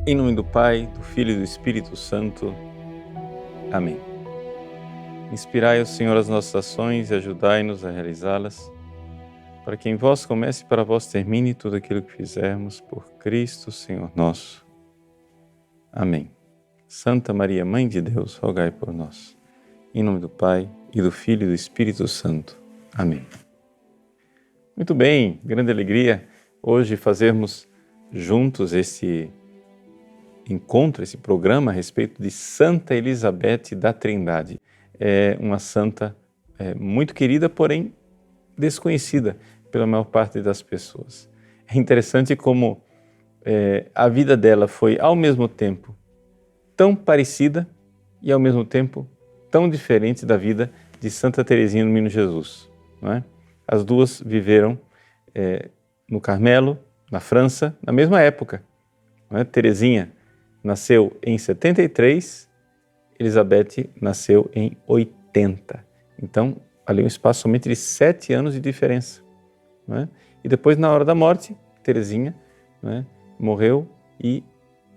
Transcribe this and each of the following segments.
Em nome do Pai, do Filho e do Espírito Santo. Amém. Inspirai, ó Senhor, as nossas ações e ajudai-nos a realizá-las, para que em vós comece e para vós termine tudo aquilo que fizermos, por Cristo, Senhor nosso. Amém. Santa Maria, Mãe de Deus, rogai por nós. Em nome do Pai, e do Filho e do Espírito Santo. Amém. Muito bem, grande alegria hoje fazermos juntos esse encontro, esse programa a respeito de Santa Elizabeth da Trindade. É uma santa muito querida, porém desconhecida pela maior parte das pessoas. É interessante como a vida dela foi ao mesmo tempo tão parecida e ao mesmo tempo tão diferente da vida de Santa Teresinha do Menino Jesus, não é? As duas viveram no Carmelo, na França, na mesma época, não é? Teresinha nasceu em 73, Elizabeth nasceu em 80. Então, ali um espaço somente de 7 anos de diferença, não é? E depois, na hora da morte, Teresinha, não é, morreu e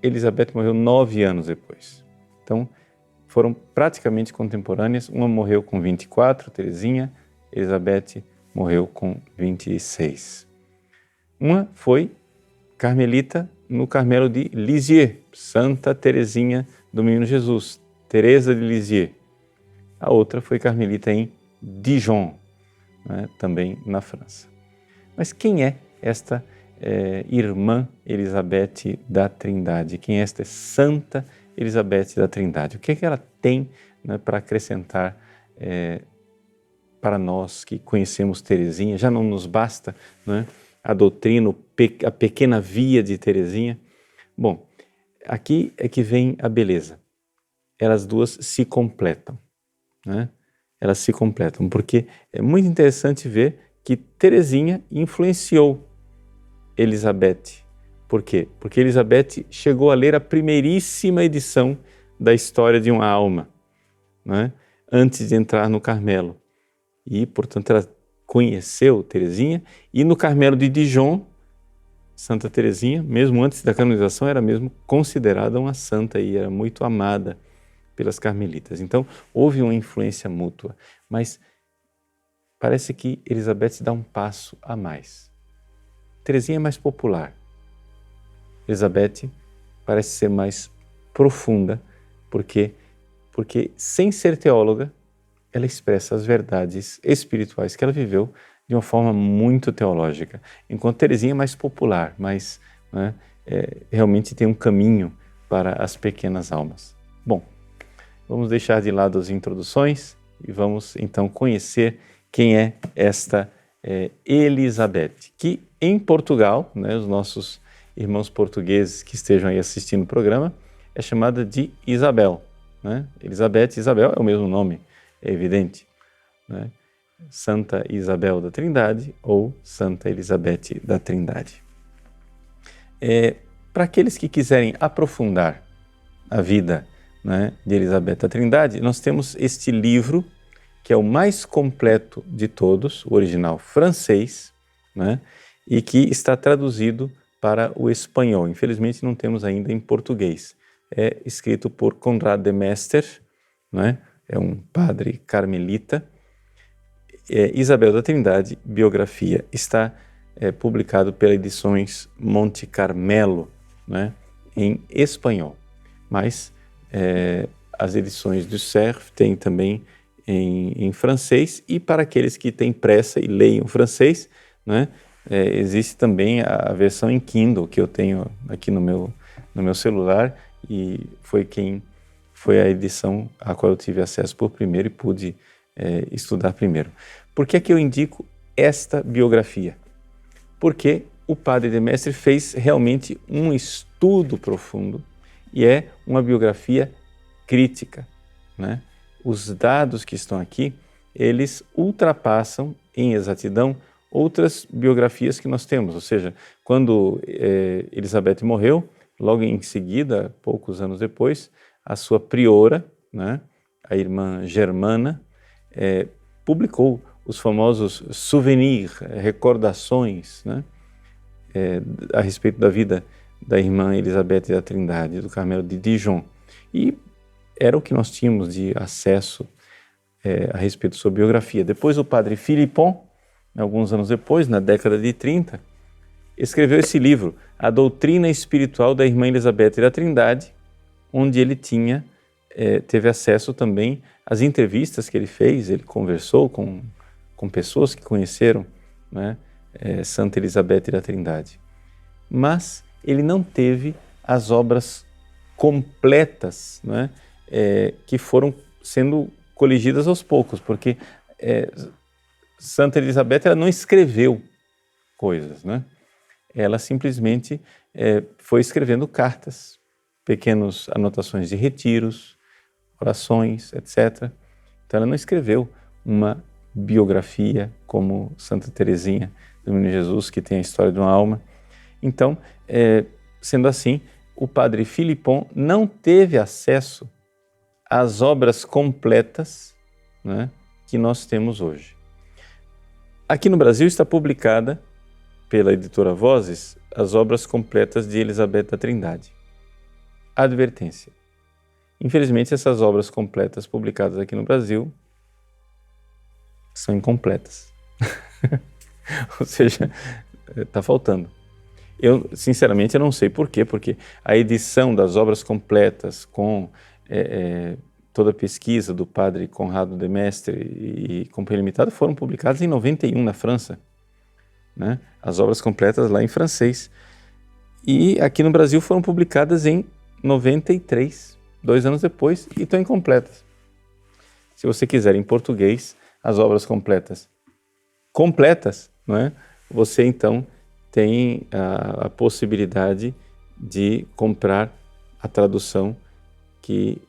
Elizabeth morreu 9 anos depois. Então, foram praticamente contemporâneas. Uma morreu com 24, Teresinha, Elizabeth morreu com 26. Uma foi carmelita no Carmelo de Lisieux, Santa Teresinha do Menino Jesus, Teresa de Lisieux. A outra foi carmelita em Dijon, né, também na França. Mas quem é esta irmã Elizabeth da Trindade? Quem é esta Santa Elizabeth da Trindade? O que é que ela tem, né, para acrescentar para nós que conhecemos Teresinha? Já não nos basta, né, a doutrina, a pequena via de Teresinha? Bom, aqui é que vem a beleza. Elas duas se completam, né? Elas se completam, porque é muito interessante ver que Teresinha influenciou Elizabeth. Por quê? Porque Elizabeth chegou a ler a primeiríssima edição da História de uma Alma, né, antes de entrar no Carmelo. E, portanto, ela conheceu Teresinha, e no Carmelo de Dijon, Santa Teresinha, mesmo antes da canonização, era mesmo considerada uma santa e era muito amada pelas carmelitas. Então, houve uma influência mútua, mas parece que Elizabeth dá um passo a mais. Teresinha é mais popular. Elizabeth parece ser mais profunda, porque sem ser teóloga, ela expressa as verdades espirituais que ela viveu de uma forma muito teológica, enquanto Teresinha é mais popular, mas realmente tem um caminho para as pequenas almas. Bom, vamos deixar de lado as introduções e vamos então conhecer quem é esta Elizabeth, que em Portugal, né, os nossos irmãos portugueses que estejam aí assistindo o programa, é chamada de Isabel, né? Elizabeth e Isabel é o mesmo nome, é evidente, né? Santa Isabel da Trindade ou Santa Elizabeth da Trindade. Para aqueles que quiserem aprofundar a vida, né, de Elizabeth da Trindade, nós temos este livro, que é o mais completo de todos, o original francês, né, e que está traduzido para o espanhol. Infelizmente não temos ainda em português. É escrito por Conrad de Mester, né, é um padre carmelita. Isabel da Trindade, biografia, está publicado pela Edições Monte Carmelo, né, em espanhol. Mas as edições do Cerf têm também em francês, e para aqueles que têm pressa e leiam francês, né, existe também a versão em Kindle, que eu tenho aqui no meu celular, e foi a edição a qual eu tive acesso por primeiro e pude estudar primeiro. Por que é que eu indico esta biografia? Porque o padre de Mestre fez realmente um estudo profundo e é uma biografia crítica, né? Os dados que estão aqui, eles ultrapassam em exatidão outras biografias que nós temos. Ou seja, quando Elizabeth morreu, logo em seguida, poucos anos depois, a sua priora, né, a irmã Germana, publicou os famosos souvenirs, recordações, né, a respeito da vida da irmã Elizabeth da Trindade, do Carmelo de Dijon. E era o que nós tínhamos de acesso a respeito de sua biografia. Depois o padre Philippon, alguns anos depois, na década de 30, escreveu esse livro, A Doutrina Espiritual da Irmã Elizabeth da Trindade, onde ele teve acesso também às entrevistas que ele fez. Ele conversou com pessoas que conheceram, né, Santa Elizabeth da Trindade. Mas ele não teve as obras completas, né, que foram sendo coligidas aos poucos, porque Santa Elizabeth ela não escreveu coisas, né? Ela simplesmente foi escrevendo cartas, pequenas anotações de retiros, orações, etc. Então ela não escreveu uma biografia como Santa Teresinha do Menino Jesus, que tem a história de uma alma. Então, sendo assim, o padre Philippon não teve acesso às obras completas, né, que nós temos hoje. Aqui no Brasil está publicada pela editora Vozes as obras completas de Elizabeth da Trindade. Advertência. Infelizmente, essas obras completas publicadas aqui no Brasil são incompletas. Ou seja, está faltando. Eu, sinceramente, eu não sei por quê, porque a edição das obras completas com toda a pesquisa do padre Conrado de Mestre e Companhia Limitada foram publicadas em 91 na França, né? As obras completas lá em francês. E aqui no Brasil foram publicadas em 93, 2 anos depois, e estão incompletas. Se você quiser em português as obras completas, não é? Você então tem a possibilidade de comprar a tradução que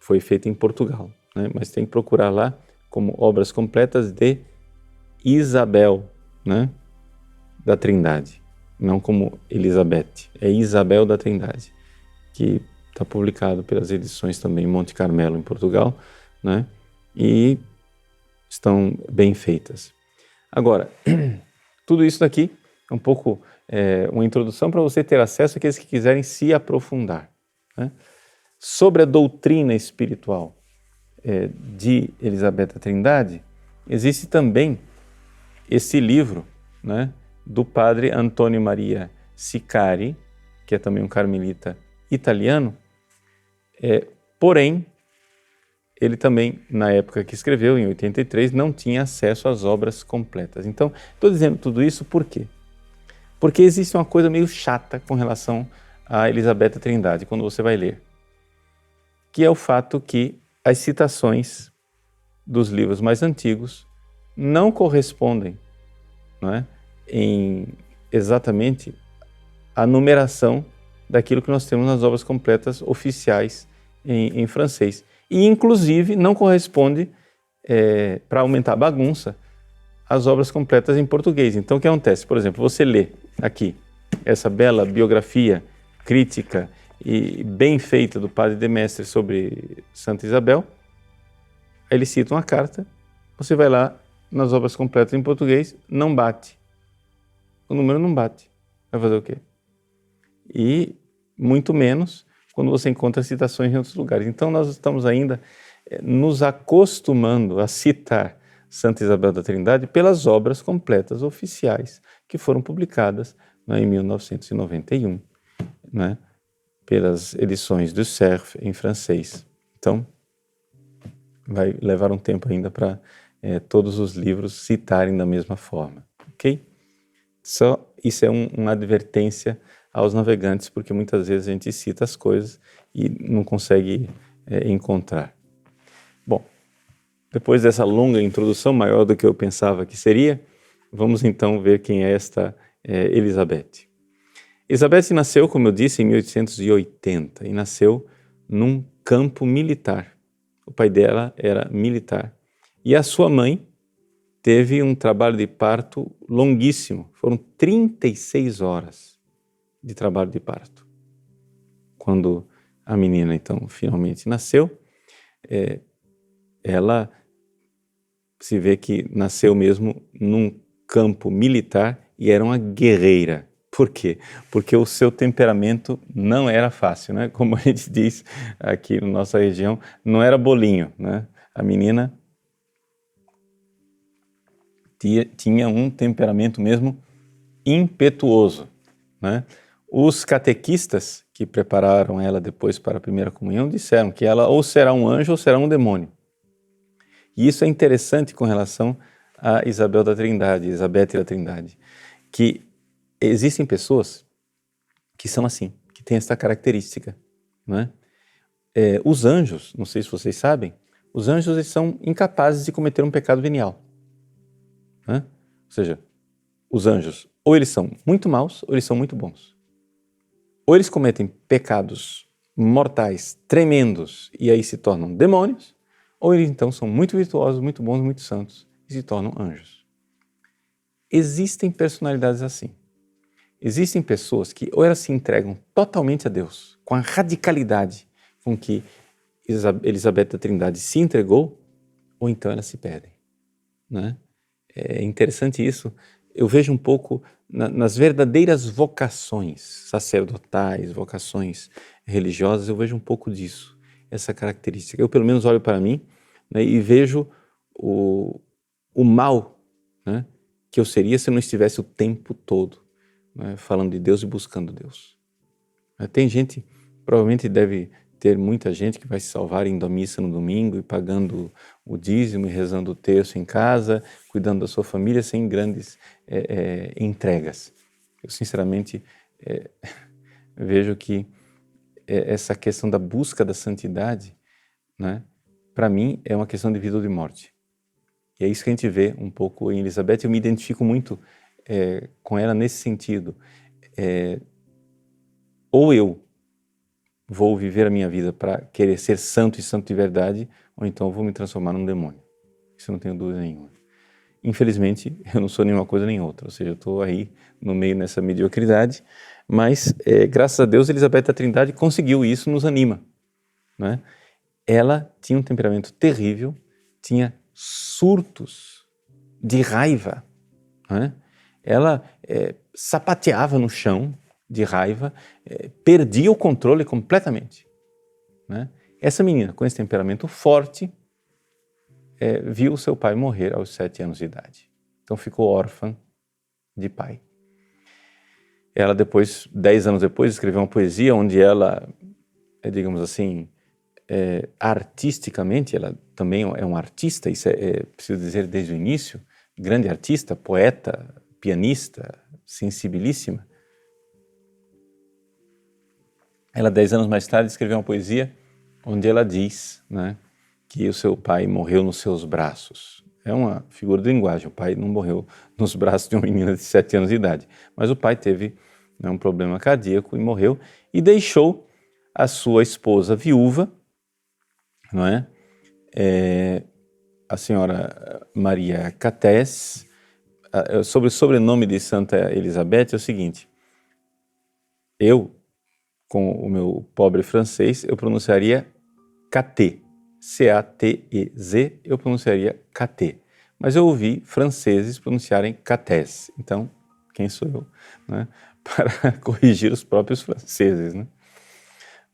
foi feita em Portugal, né? Mas tem que procurar lá como obras completas de Isabel, né, da Trindade, não como Elizabeth, é Isabel da Trindade, que está publicado pelas edições também Monte Carmelo em Portugal, né, e estão bem feitas. Agora, tudo isso daqui é um pouco uma introdução para você ter acesso àqueles que quiserem se aprofundar, né? Sobre a doutrina espiritual de Elizabeth da Trindade, existe também esse livro, né, do padre Antônio Maria Sicari, que é também um carmelita italiano, porém, ele também, na época que escreveu, em 83, não tinha acesso às obras completas. Então, estou dizendo tudo isso por quê? Porque existe uma coisa meio chata com relação a Elizabeth da Trindade, quando você vai ler, que é o fato que as citações dos livros mais antigos não correspondem, não é, exatamente a numeração daquilo que nós temos nas obras completas oficiais em francês. E, inclusive, não corresponde, para aumentar a bagunça, às obras completas em português. Então, o que acontece? Por exemplo, você lê aqui essa bela biografia crítica e bem feita do padre de Mestre sobre Santa Isabel, aí ele cita uma carta, você vai lá nas obras completas em português, não bate. O número não bate. Vai fazer o quê? E muito menos quando você encontra citações em outros lugares. Então nós estamos ainda nos acostumando a citar Santa Isabel da Trindade pelas obras completas oficiais que foram publicadas, né, em 1991, né, pelas edições do Cerf em francês. Então vai levar um tempo ainda para todos os livros citarem da mesma forma, ok? Só isso é uma advertência aos navegantes, porque muitas vezes a gente cita as coisas e não consegue encontrar. Bom, depois dessa longa introdução, maior do que eu pensava que seria, vamos então ver quem é esta Elizabeth. Elizabeth nasceu, como eu disse, em 1880 e nasceu num campo militar. O pai dela era militar. E a sua mãe teve um trabalho de parto longuíssimo. Foram 36 horas de trabalho de parto. Quando a menina, então, finalmente nasceu, ela se vê que nasceu mesmo num campo militar e era uma guerreira. Por quê? Porque o seu temperamento não era fácil, né? Como a gente diz aqui na nossa região, não era bolinho, né? A menina tinha um temperamento mesmo impetuoso, né? Os catequistas que prepararam ela depois para a primeira comunhão disseram que ela ou será um anjo ou será um demônio. E isso é interessante com relação a Isabel da Trindade, Elizabeth da Trindade, que existem pessoas que são assim, que têm essa característica, né? Os anjos, não sei se vocês sabem, os anjos eles são incapazes de cometer um pecado venial, né? Ou seja, os anjos ou eles são muito maus ou eles são muito bons. Ou eles cometem pecados mortais, tremendos, e aí se tornam demônios, ou eles então são muito virtuosos, muito bons, muito santos, e se tornam anjos. Existem personalidades assim. Existem pessoas que ou elas se entregam totalmente a Deus, com a radicalidade com que Elizabeth da Trindade se entregou, ou então elas se perdem, né? É interessante isso. Eu vejo um pouco nas verdadeiras vocações sacerdotais, vocações religiosas, eu vejo um pouco disso, essa característica. Eu pelo menos olho para mim, né, e vejo o mal, né, que eu seria se eu não estivesse o tempo todo, né, falando de Deus e buscando Deus. Tem gente, provavelmente deve ter muita gente que vai se salvar indo à missa no domingo e pagando o dízimo e rezando o terço em casa, cuidando da sua família sem grandes entregas. Eu sinceramente vejo que essa questão da busca da santidade, né, para mim é uma questão de vida ou de morte. E é isso que a gente vê um pouco em Elizabeth. Eu me identifico muito com ela nesse sentido. Ou eu vou viver a minha vida para querer ser santo e santo de verdade, ou então eu vou me transformar num demônio. Isso eu não tenho dúvida nenhuma. Infelizmente, eu não sou nenhuma coisa nem outra, ou seja, eu estou aí no meio nessa mediocridade, mas graças a Deus, Elizabeth da Trindade conseguiu isso, nos anima, né? Ela tinha um temperamento terrível, tinha surtos de raiva, né? Ela sapateava no chão de raiva, perdia o controle completamente, né? Essa menina, com esse temperamento forte, viu seu pai morrer aos 7 anos de idade. Então ficou órfã de pai. Ela depois, 10 anos depois, escreveu uma poesia onde ela, digamos assim, artisticamente, ela também é um artista, isso preciso dizer desde o início, grande artista, poeta, pianista, sensibilíssima. Ela, 10 anos mais tarde, escreveu uma poesia onde ela diz, né, que o seu pai morreu nos seus braços. É uma figura de linguagem, o pai não morreu nos braços de uma menina de 7 anos de idade, mas o pai teve, né, um problema cardíaco e morreu, e deixou a sua esposa viúva, não é? A senhora Maria Catés. Sobre o sobrenome de Santa Elizabeth é o seguinte: eu, com o meu pobre francês, eu pronunciaria Caté, C-A-T-E-Z, eu pronunciaria Caté. Mas eu ouvi franceses pronunciarem Catés, então quem sou eu, né, para corrigir os próprios franceses, né?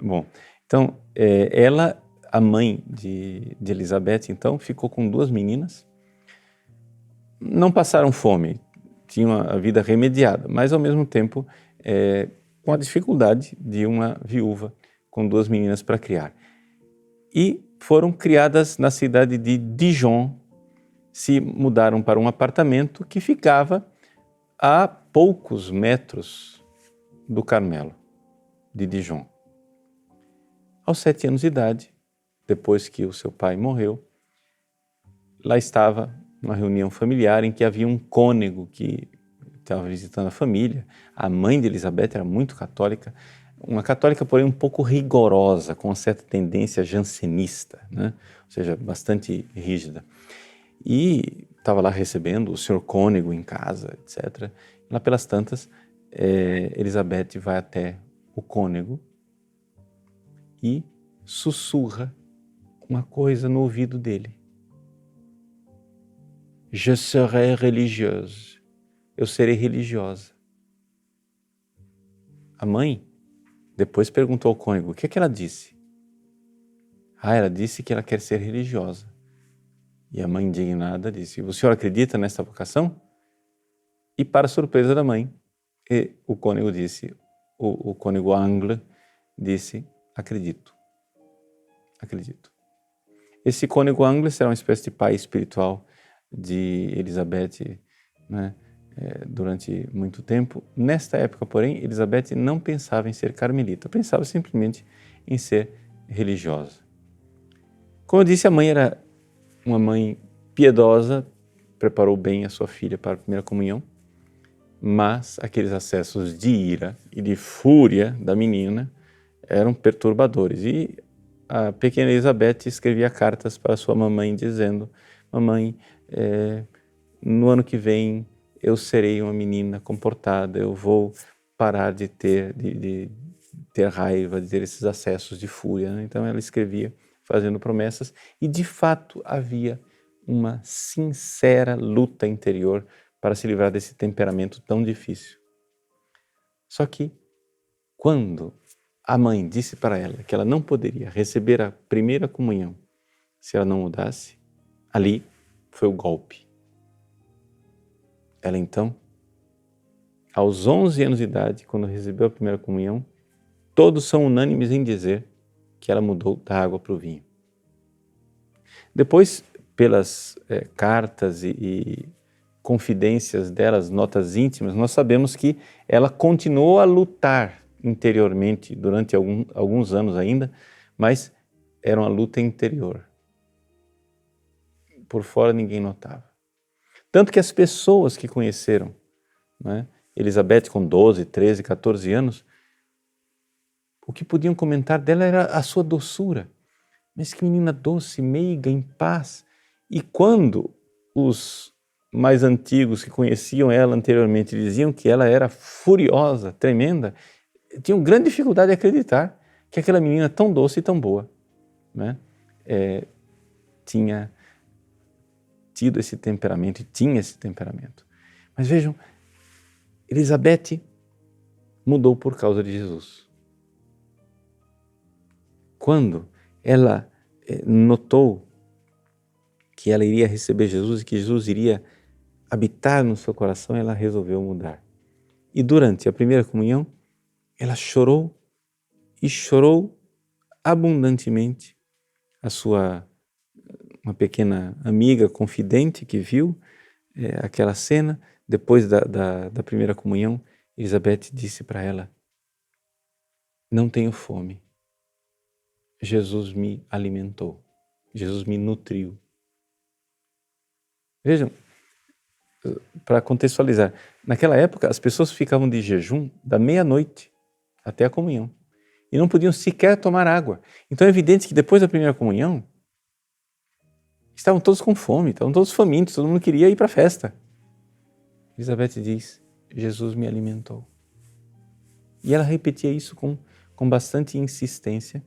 Bom, então ela, a mãe de Elizabeth, então, ficou com 2 meninas, não passaram fome, tinham a vida remediada, mas ao mesmo tempo com a dificuldade de uma viúva com 2 meninas para criar. E foram criadas na cidade de Dijon, se mudaram para um apartamento que ficava a poucos metros do Carmelo, de Dijon. Aos 7 anos de idade, depois que o seu pai morreu, lá estava uma reunião familiar em que havia um cônego que estava visitando a família. A mãe de Elizabeth era muito católica, uma católica, porém, um pouco rigorosa, com uma certa tendência jansenista, né? Ou seja, bastante rígida. E estava lá recebendo o senhor cônego em casa, etc. Lá pelas tantas, Elizabeth vai até o cônego e sussurra uma coisa no ouvido dele. Je serai religieuse. Eu serei religiosa. a mãe depois perguntou ao cônego, o que é que ela disse? Ela disse que ela quer ser religiosa. E a mãe indignada disse, o senhor acredita nessa vocação? E para surpresa da mãe, o cônego disse, o cônego Angle disse, acredito. Esse cônego Angle será uma espécie de pai espiritual de Elizabeth, né, durante muito tempo. Nesta época, porém, Elizabeth não pensava em ser carmelita, pensava simplesmente em ser religiosa. Como eu disse, a mãe era uma mãe piedosa, preparou bem a sua filha para a primeira comunhão, mas aqueles acessos de ira e de fúria da menina eram perturbadores. E a pequena Elizabeth escrevia cartas para sua mamãe dizendo, mamãe, no ano que vem eu serei uma menina comportada, eu vou parar de ter raiva, de ter esses acessos de fúria, né? Então ela escrevia fazendo promessas e de fato havia uma sincera luta interior para se livrar desse temperamento tão difícil. Só que quando a mãe disse para ela que ela não poderia receber a primeira comunhão se ela não mudasse, ali foi o golpe. Ela então, aos 11 anos de idade, quando recebeu a primeira comunhão, todos são unânimes em dizer que ela mudou da água para o vinho. Depois, pelas cartas e confidências delas, notas íntimas, nós sabemos que ela continuou a lutar interiormente durante alguns anos ainda, mas era uma luta interior. Por fora ninguém notava. Tanto que as pessoas que conheceram, né, Elizabeth com 12, 13, 14 anos, o que podiam comentar dela era a sua doçura. Mas que menina doce, meiga, em paz. E quando os mais antigos que conheciam ela anteriormente diziam que ela era furiosa, tremenda, tinham grande dificuldade de acreditar que aquela menina tão doce e tão boa, né, tinha tido esse temperamento e tinha esse temperamento. Mas vejam, Elizabeth mudou por causa de Jesus. Quando ela notou que ela iria receber Jesus e que Jesus iria habitar no seu coração, ela resolveu mudar. E durante a primeira comunhão, ela chorou e chorou abundantemente. Uma pequena amiga, confidente, que viu aquela cena, depois da primeira comunhão, Elizabeth disse para ela, não tenho fome. Jesus me alimentou, Jesus me nutriu. Vejam, para contextualizar, naquela época as pessoas ficavam de jejum da meia-noite até a comunhão e não podiam sequer tomar água. Então é evidente que depois da primeira comunhão estavam todos com fome, estavam todos famintos, todo mundo queria ir para a festa. Elizabeth diz, Jesus me alimentou. E ela repetia isso com bastante insistência.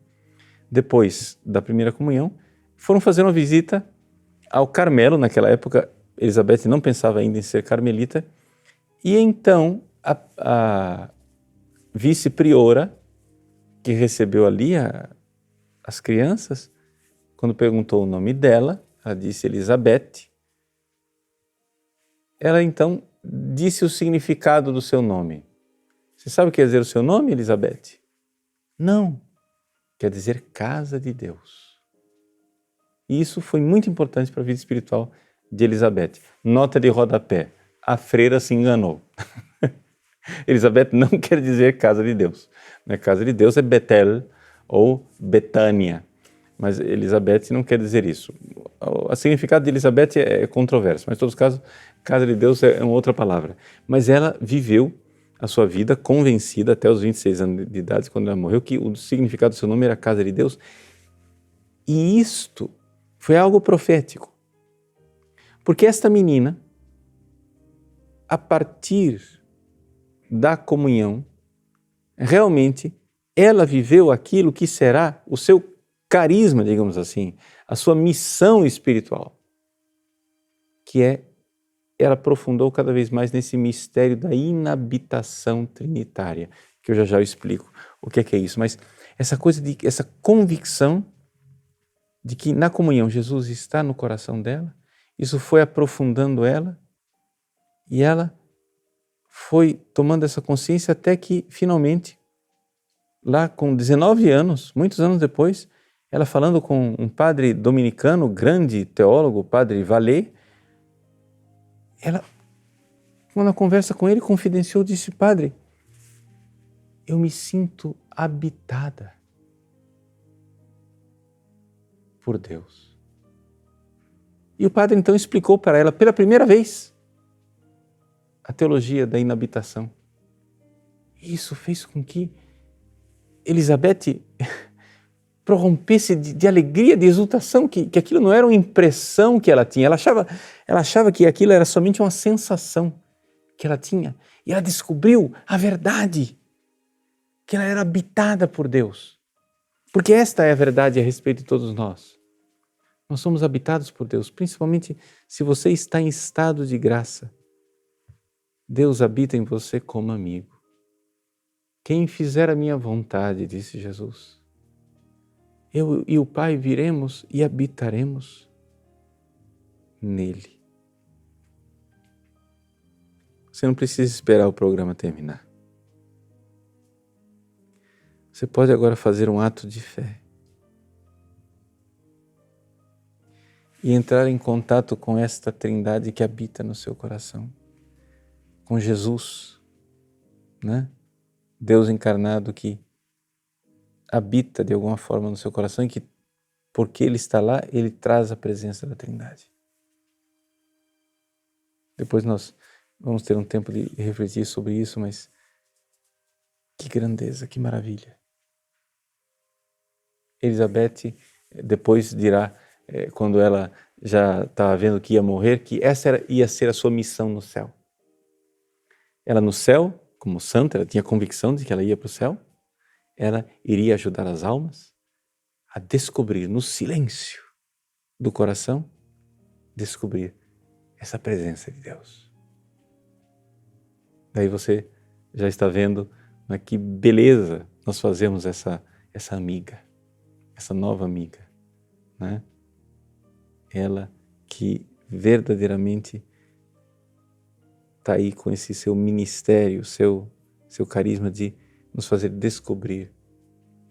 Depois da primeira comunhão, foram fazer uma visita ao Carmelo. Naquela época, Elizabeth não pensava ainda em ser carmelita. E então, a vice-priora, que recebeu ali as crianças, quando perguntou o nome dela, ela disse Elizabeth. Ela então disse o significado do seu nome. Você sabe o que quer dizer o seu nome, Elizabeth? Não. Quer dizer casa de Deus. E isso foi muito importante para a vida espiritual de Elizabeth. Nota de rodapé, a freira se enganou. Elizabeth não quer dizer casa de Deus. Casa de Deus é Betel ou Betânia, mas Elizabeth não quer dizer isso. O significado de Elizabeth é controverso, mas em todos os casos, casa de Deus é uma outra palavra. Mas ela viveu a sua vida convencida até os 26 anos de idade, quando ela morreu, que o significado do seu nome era casa de Deus. E isto foi algo profético. Porque esta menina, a partir da comunhão, realmente ela viveu aquilo que será o seu carisma, digamos assim, a sua missão espiritual, que ela aprofundou cada vez mais nesse mistério da inabitação trinitária, que eu já explico o que é isso, mas essa convicção de que na comunhão Jesus está no coração dela, isso foi aprofundando ela e ela foi tomando essa consciência até que finalmente, lá com 19 anos, muitos anos depois, ela falando com um padre dominicano, grande teólogo, o padre Vallée, ela, quando conversa com ele, confidenciou, disse: padre, eu me sinto habitada por Deus. E o padre então explicou para ela pela primeira vez a teologia da inabitação. E isso fez com que Elizabeth prorrompesse de alegria, de exultação, que aquilo não era uma impressão que ela tinha. Ela achava que aquilo era somente uma sensação que ela tinha. E ela descobriu a verdade, que ela era habitada por Deus. Porque esta é a verdade a respeito de todos nós. Nós somos habitados por Deus, principalmente se você está em estado de graça. Deus habita em você como amigo. Quem fizer a minha vontade, disse Jesus, eu e o Pai viremos e habitaremos nele. Você não precisa esperar o programa terminar. Você pode agora fazer um ato de fé e entrar em contato com esta Trindade que habita no seu coração, com Jesus, né? Deus encarnado que habita de alguma forma no seu coração e que, porque Ele está lá, Ele traz a presença da Trindade. Depois nós vamos ter um tempo de refletir sobre isso, mas que grandeza, que maravilha. Elizabeth depois dirá, quando ela já estava vendo que ia morrer, que essa ia ser a sua missão no céu. Ela no céu, como santa, ela tinha convicção de que ela ia para o céu, ela iria ajudar as almas a descobrir no silêncio do coração, descobrir essa presença de Deus. Daí você já está vendo, né, que beleza nós fazemos essa amiga, essa nova amiga, né? Ela que verdadeiramente está aí com esse seu ministério, seu carisma de nos fazer descobrir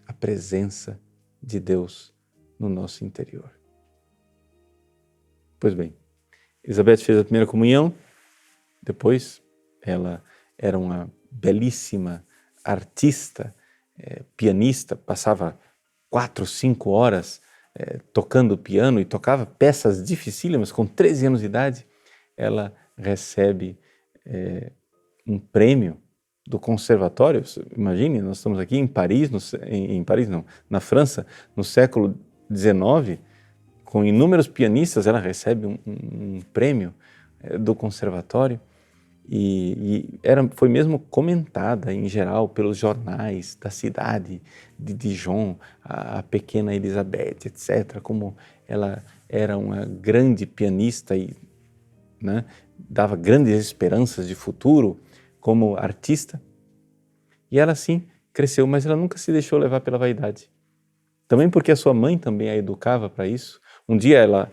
a presença de Deus no nosso interior. Pois bem, Elizabeth fez a primeira comunhão, depois ela era uma belíssima artista, pianista, passava 4, 5 horas tocando piano e tocava peças dificílimas. Com 13 anos de idade, ela recebe um prêmio do conservatório. Imagine, nós estamos aqui em Paris, na França, no século XIX, com inúmeros pianistas, ela recebe um prêmio do conservatório e foi mesmo comentada em geral pelos jornais da cidade de Dijon, a pequena Elizabeth, etc., como ela era uma grande pianista e, né, dava grandes esperanças de futuro como artista. E ela sim cresceu, mas ela nunca se deixou levar pela vaidade. Também porque a sua mãe também a educava para isso. Um dia ela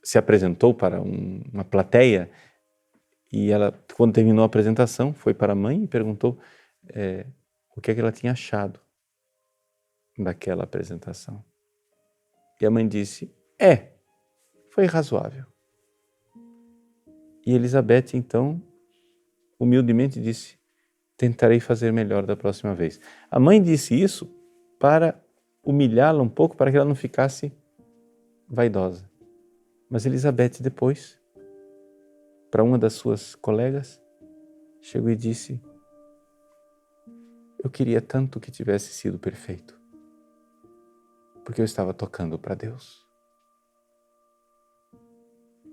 se apresentou para uma plateia e ela, quando terminou a apresentação, foi para a mãe e perguntou o que é que ela tinha achado daquela apresentação. E a mãe disse, foi razoável. E Elizabeth, então, humildemente disse, tentarei fazer melhor da próxima vez. A mãe disse isso para humilhá-la um pouco, para que ela não ficasse vaidosa. Mas Elizabeth depois, para uma das suas colegas, chegou e disse, eu queria tanto que tivesse sido perfeito, porque eu estava tocando para Deus.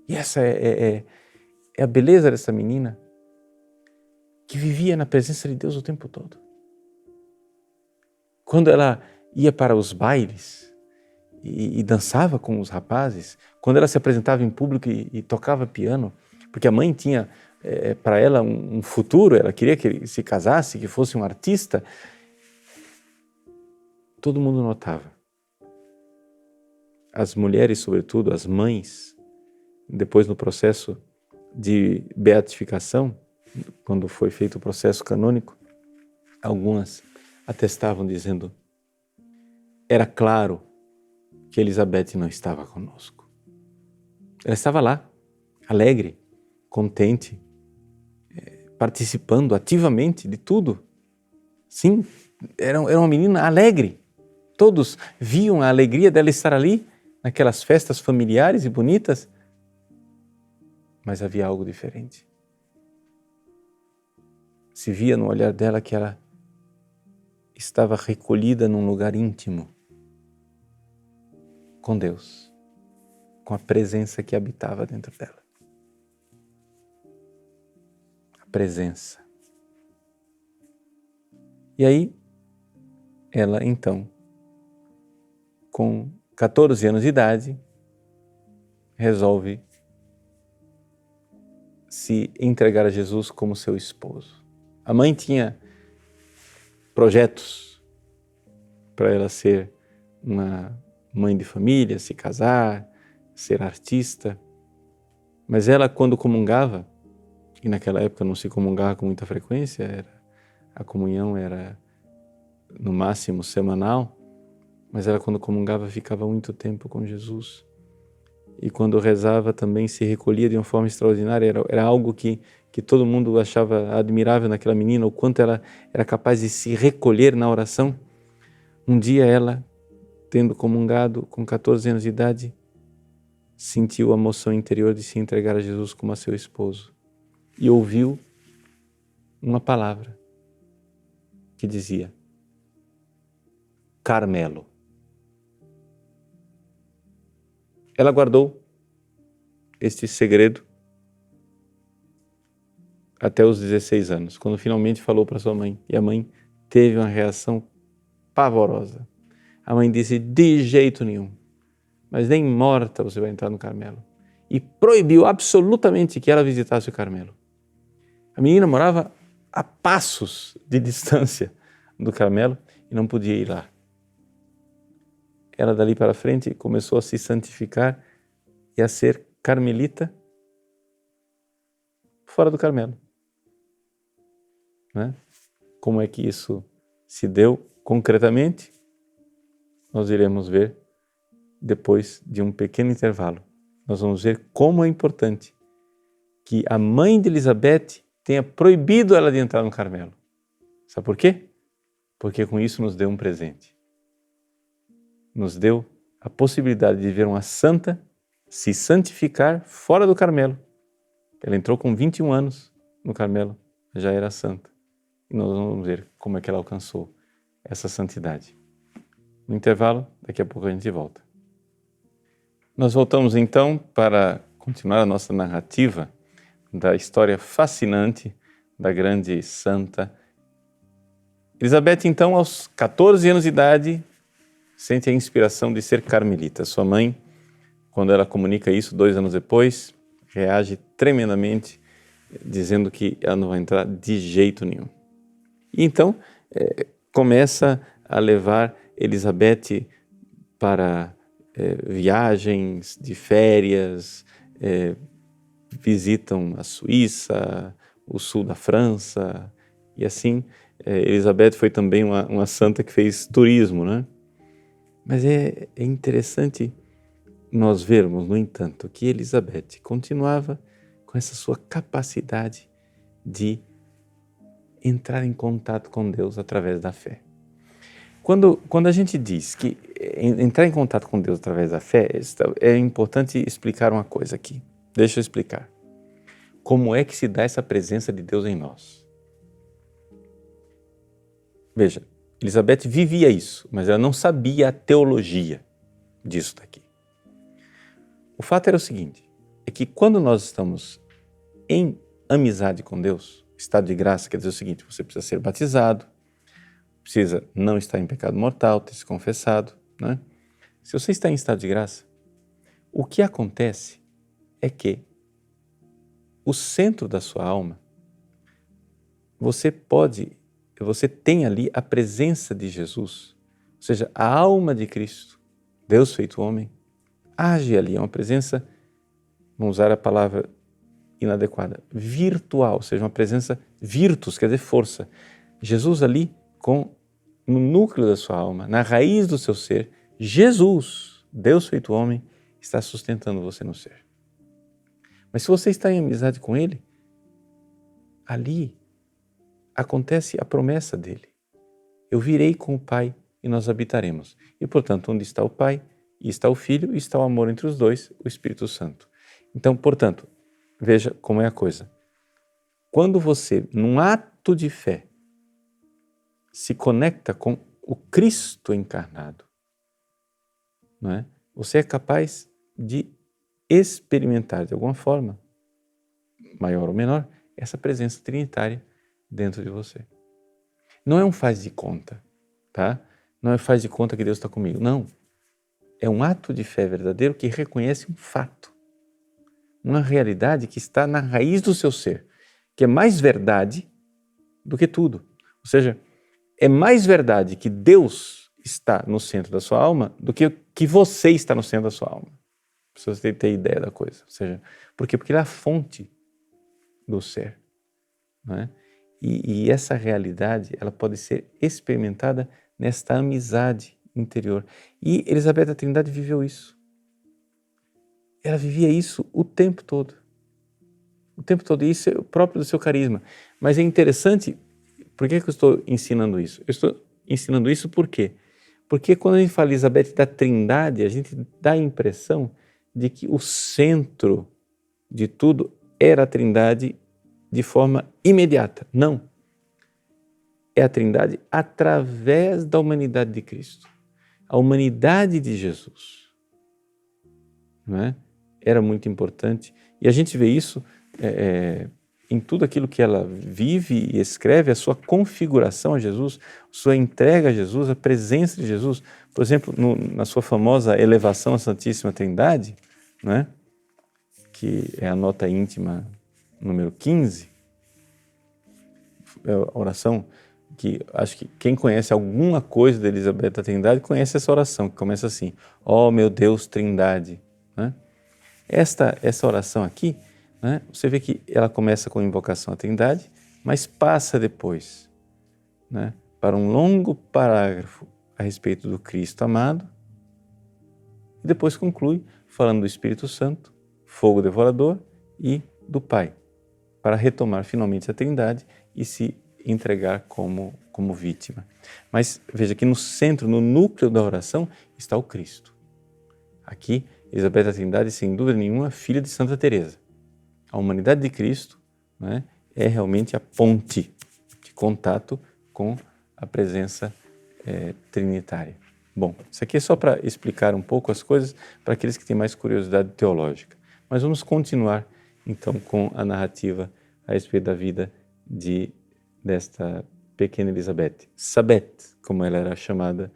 E essa é a beleza dessa menina, que vivia na presença de Deus o tempo todo. Quando ela ia para os bailes e dançava com os rapazes, quando ela se apresentava em público e tocava piano, porque a mãe tinha para ela um futuro, ela queria que ele se casasse, que fosse um artista. Todo mundo notava. As mulheres, sobretudo, as mães, depois no processo de beatificação, quando foi feito o processo canônico, algumas atestavam dizendo: era claro que Elizabeth não estava conosco. Ela estava lá, alegre, contente, participando ativamente de tudo. Sim, era uma menina alegre. Todos viam a alegria dela estar ali, naquelas festas familiares e bonitas. Mas havia algo diferente. Se via no olhar dela que ela estava recolhida num lugar íntimo, com Deus, com a presença que habitava dentro dela. A presença. E aí, ela então, com 14 anos de idade, resolve se entregar a Jesus como seu esposo. A mãe tinha projetos para ela ser uma mãe de família, se casar, ser artista. Mas ela, quando comungava, e naquela época não se comungava com muita frequência, a comunhão era no máximo semanal, mas ela, quando comungava, ficava muito tempo com Jesus. E quando rezava também se recolhia de uma forma extraordinária. Era algo que todo mundo achava admirável naquela menina, o quanto ela era capaz de se recolher na oração. Um dia ela, tendo comungado com 14 anos de idade, sentiu a moção interior de se entregar a Jesus como a seu esposo. E ouviu uma palavra que dizia: Carmelo. Ela guardou este segredo até os 16 anos, quando finalmente falou para sua mãe. E a mãe teve uma reação pavorosa. A mãe disse: de jeito nenhum, mas nem morta você vai entrar no Carmelo. E proibiu absolutamente que ela visitasse o Carmelo. A menina morava a passos de distância do Carmelo e não podia ir lá. Ela dali para frente começou a se santificar e a ser carmelita fora do Carmelo. Né? Como é que isso se deu concretamente? Nós iremos ver depois de um pequeno intervalo. Nós vamos ver como é importante que a mãe de Elizabeth tenha proibido ela de entrar no Carmelo. Sabe por quê? Porque com isso nos deu um presente. Nos deu a possibilidade de ver uma santa se santificar fora do Carmelo. Ela entrou com 21 anos no Carmelo, já era santa. E nós vamos ver como é que ela alcançou essa santidade. No intervalo, daqui a pouco a gente volta. Nós voltamos então para continuar a nossa narrativa da história fascinante da grande santa Elizabeth. Então, aos 14 anos de idade, sente a inspiração de ser carmelita. Sua mãe, quando ela comunica isso 2 anos depois, reage tremendamente, dizendo que ela não vai entrar de jeito nenhum. E então, começa a levar Elizabeth para viagens de férias, visitam a Suíça, o sul da França, e assim, Elizabeth foi também uma santa que fez turismo, né? Mas é interessante nós vermos, no entanto, que Elizabeth continuava com essa sua capacidade de entrar em contato com Deus através da fé. Quando a gente diz que entrar em contato com Deus através da fé, é importante explicar uma coisa aqui. Deixa eu explicar. Como é que se dá essa presença de Deus em nós? Veja, Elizabeth vivia isso, mas ela não sabia a teologia disso daqui. O fato era o seguinte, é que quando nós estamos em amizade com Deus, estado de graça quer dizer o seguinte: você precisa ser batizado, precisa não estar em pecado mortal, ter se confessado, né? Se você está em estado de graça, o que acontece é que o centro da sua alma, você tem ali a presença de Jesus, ou seja, a alma de Cristo, Deus feito homem, age ali, é uma presença, vamos usar a palavra inadequada, virtual, ou seja, uma presença virtus, quer dizer força. Jesus ali, no núcleo da sua alma, na raiz do seu ser, Jesus, Deus feito homem, está sustentando você no ser. Mas se você está em amizade com Ele, ali acontece a promessa dele. Eu virei com o Pai e nós habitaremos. E, portanto, onde está o Pai, e está o Filho, e está o amor entre os dois, o Espírito Santo. Então, portanto, veja como é a coisa. Quando você, num ato de fé, se conecta com o Cristo encarnado, não é? Você é capaz de experimentar, de alguma forma, maior ou menor, essa presença trinitária dentro de você. Não é um faz de conta, tá? Não é faz de conta que Deus está comigo. Não. É um ato de fé verdadeiro que reconhece um fato, uma realidade que está na raiz do seu ser, que é mais verdade do que tudo. Ou seja, é mais verdade que Deus está no centro da sua alma do que você está no centro da sua alma. Para você ter ideia da coisa. Ou seja, por quê? Porque ele é a fonte do ser. Não é? E essa realidade, ela pode ser experimentada nesta amizade interior. E Elizabeth da Trindade viveu isso. Ela vivia isso o tempo todo. O tempo todo. Isso é o próprio do seu carisma. Mas é interessante, por que eu estou ensinando isso? Eu estou ensinando isso por quê? Porque quando a gente fala Elizabeth da Trindade, a gente dá a impressão de que o centro de tudo era a Trindade de forma imediata. Não. É a Trindade através da humanidade de Cristo. A humanidade de Jesus, não é? Era muito importante. E a gente vê isso em tudo aquilo que ela vive e escreve, a sua configuração a Jesus, sua entrega a Jesus, a presença de Jesus. Por exemplo, na sua famosa elevação à Santíssima Trindade, não é? Que é a nota íntima número 15, é a oração que acho que quem conhece alguma coisa de Elizabeth da Trindade conhece essa oração, que começa assim: ó meu Deus Trindade. Né? Essa oração aqui, né, você vê que ela começa com invocação à Trindade, mas passa depois, né, para um longo parágrafo a respeito do Cristo amado, e depois conclui falando do Espírito Santo, fogo devorador, e do Pai, para retomar finalmente a Trindade e se entregar como vítima. Mas veja que no centro, no núcleo da oração, está o Cristo. Aqui, Elizabeth da Trindade, sem dúvida nenhuma, filha de Santa Teresa. A humanidade de Cristo, né, é realmente a ponte de contato com a presença trinitária. Bom, isso aqui é só para explicar um pouco as coisas para aqueles que têm mais curiosidade teológica. Mas vamos continuar, então, com a narrativa a respeito da vida desta pequena Elizabeth. Sabeth, como ela era chamada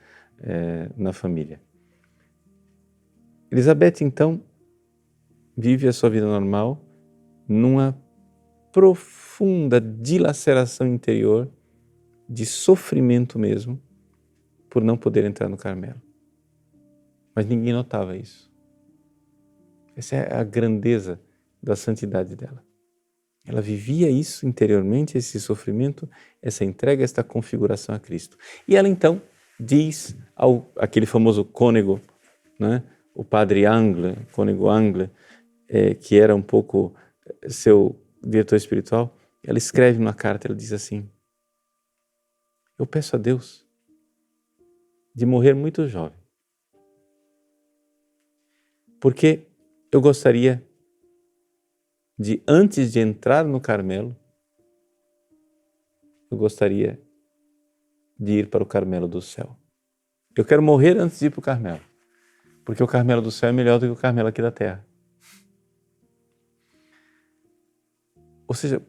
na família. Elizabeth, então, vive a sua vida normal numa profunda dilaceração interior, de sofrimento mesmo, por não poder entrar no Carmelo. Mas ninguém notava isso. Essa é a grandeza da santidade dela. Ela vivia isso interiormente, esse sofrimento, essa entrega, esta configuração a Cristo. E ela então diz aquele famoso cônego, né, o padre Angle, cônego Angle, que era um pouco seu diretor espiritual, ela escreve uma carta, ela diz assim: eu peço a Deus de morrer muito jovem, porque eu gostaria de, antes de entrar no Carmelo, eu gostaria de ir para o Carmelo do céu. Eu quero morrer antes de ir para o Carmelo, porque o Carmelo do céu é melhor do que o Carmelo aqui da terra. Ou seja,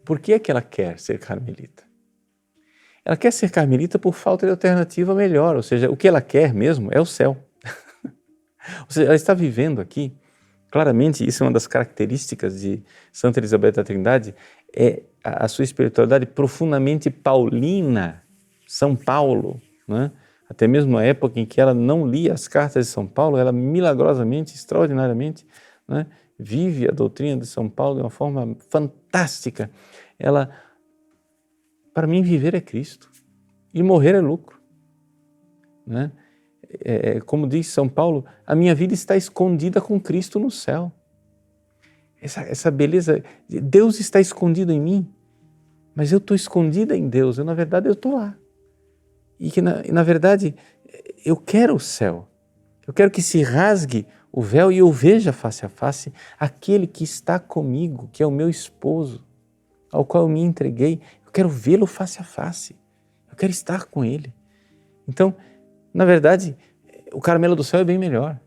por que é que ela quer ser carmelita? Ela quer ser carmelita por falta de alternativa melhor, ou seja, o que ela quer mesmo é o céu. Ou seja, ela está vivendo aqui Claramente, isso é uma das características de Santa Elizabeth da Trindade, é a sua espiritualidade profundamente paulina, São Paulo, né? Até mesmo na época em que ela não lia as cartas de São Paulo, ela milagrosamente, extraordinariamente, né, vive a doutrina de São Paulo de uma forma fantástica. Ela, para mim, viver é Cristo e morrer é lucro, né? Como diz São Paulo, a minha vida está escondida com Cristo no céu. Essa beleza, Deus está escondido em mim, mas eu estou escondida em Deus, na verdade eu estou lá. E que na verdade eu quero o céu, eu quero que se rasgue o véu e eu veja face a face aquele que está comigo, que é o meu esposo, ao qual eu me entreguei. Eu quero vê-lo face a face, eu quero estar com ele. Então, na verdade, o Carmelo do Céu é bem melhor.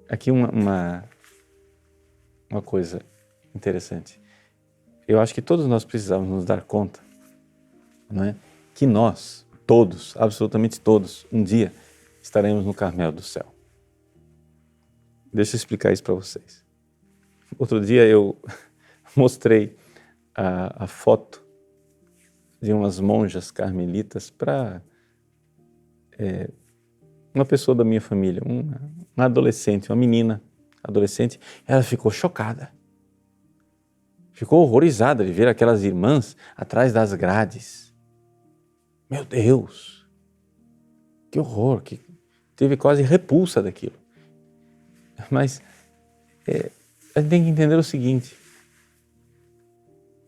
Aqui uma coisa interessante. Eu acho que todos nós precisamos nos dar conta, não é? Que nós, todos, absolutamente todos, um dia estaremos no Carmelo do Céu. Deixa eu explicar isso para vocês. Outro dia eu mostrei a foto de umas monjas carmelitas para uma pessoa da minha família, uma adolescente, uma menina adolescente. Ela ficou chocada. Ficou horrorizada de ver aquelas irmãs atrás das grades. Meu Deus, que horror, que teve quase repulsa daquilo. Mas a gente tem que entender o seguinte,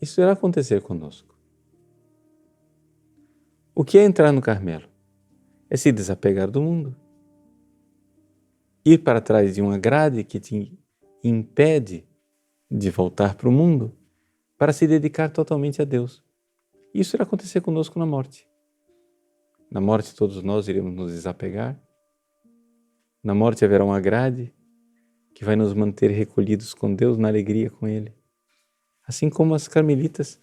isso irá acontecer conosco. O que é entrar no Carmelo? É se desapegar do mundo. Ir para trás de uma grade que te impede de voltar para o mundo, para se dedicar totalmente a Deus. Isso irá acontecer conosco na morte. Na morte todos nós iremos nos desapegar. Na morte haverá uma grade que vai nos manter recolhidos com Deus, na alegria com Ele. Assim como as carmelitas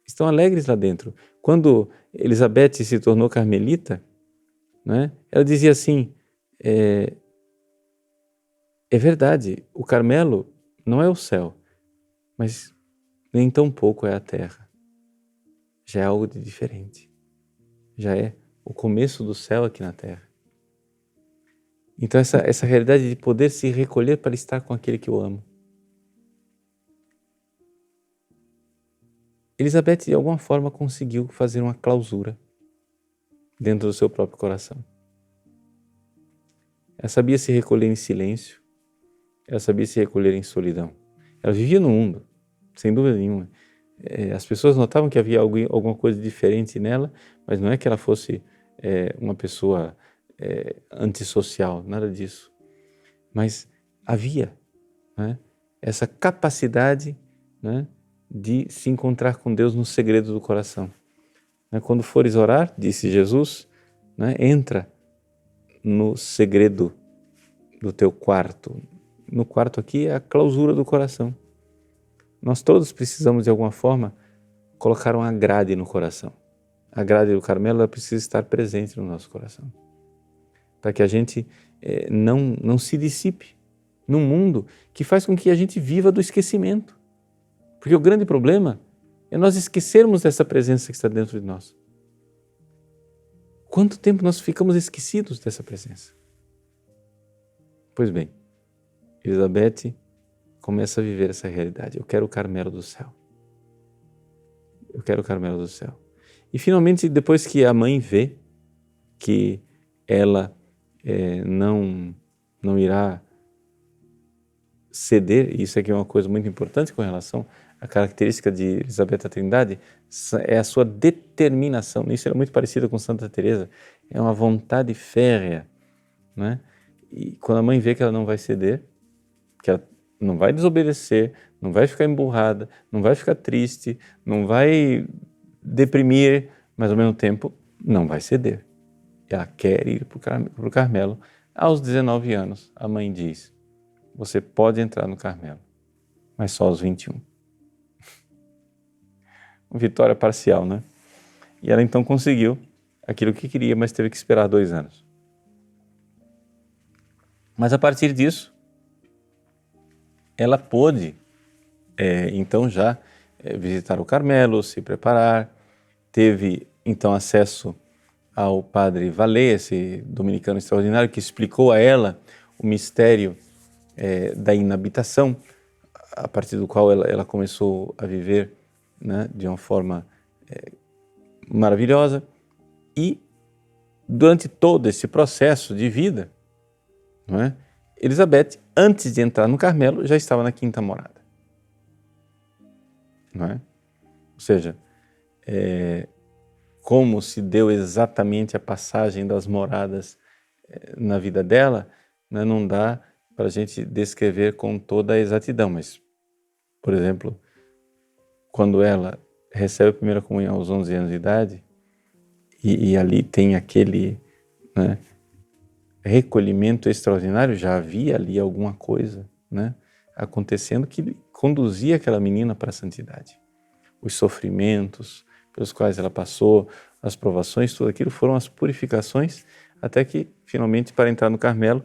estão alegres lá dentro. Quando Elizabeth se tornou carmelita, né, ela dizia assim, é verdade, o Carmelo não é o céu, mas nem tão pouco é a terra. Já é algo de diferente. Já é o começo do céu aqui na terra. Então essa realidade de poder se recolher para estar com aquele que eu amo. Elizabeth de alguma forma conseguiu fazer uma clausura dentro do seu próprio coração. Ela sabia se recolher em silêncio, ela sabia se recolher em solidão. Ela vivia no mundo, sem dúvida nenhuma. As pessoas notavam que havia alguma coisa diferente nela, mas não é que ela fosse uma pessoa antissocial, nada disso. Mas havia, né, essa capacidade, né, de se encontrar com Deus no segredo do coração. Quando fores orar, disse Jesus, né, entra no segredo do teu quarto. No quarto aqui é a clausura do coração. Nós todos precisamos de alguma forma colocar uma grade no coração. A grade do Carmelo ela precisa estar presente no nosso coração, para que a gente não se dissipe num mundo que faz com que a gente viva do esquecimento. Porque o grande problema é nós esquecermos dessa presença que está dentro de nós. Quanto tempo nós ficamos esquecidos dessa presença? Pois bem, Elizabeth começa a viver essa realidade. Eu quero o Carmelo do céu. Eu quero o Carmelo do céu. E finalmente, depois que a mãe vê que ela não irá ceder, e isso aqui é uma coisa muito importante com relação à característica de Elizabeth da Trindade, é a sua determinação. Isso é muito parecido com Santa Teresa, é uma vontade férrea, né? E quando a mãe vê que ela não vai ceder, que ela não vai desobedecer, não vai ficar emburrada, não vai ficar triste, não vai deprimir, mas ao mesmo tempo não vai ceder. Ela quer ir para o Carmelo. Aos 19 anos, a mãe diz, você pode entrar no Carmelo, mas só aos 21. Vitória parcial, né? E ela então conseguiu aquilo que queria, mas teve que esperar 2 anos. Mas a partir disso, ela pôde, então já visitar o Carmelo, se preparar, teve então acesso ao padre Vallet, esse dominicano extraordinário, que explicou a ela o mistério da inabitação, a partir do qual ela começou a viver, né, de uma forma maravilhosa. E durante todo esse processo de vida, não é, Elizabeth, antes de entrar no Carmelo, já estava na quinta morada. Não é? Ou seja, como se deu exatamente a passagem das moradas na vida dela, né, não dá para a gente descrever com toda a exatidão, mas, por exemplo, quando ela recebe a primeira comunhão aos 11 anos de idade, e ali tem aquele, né, recolhimento extraordinário, já havia ali alguma coisa, né, acontecendo que conduzia aquela menina para a santidade. Os sofrimentos pelos quais ela passou, as provações, tudo aquilo foram as purificações, até que finalmente, para entrar no Carmelo,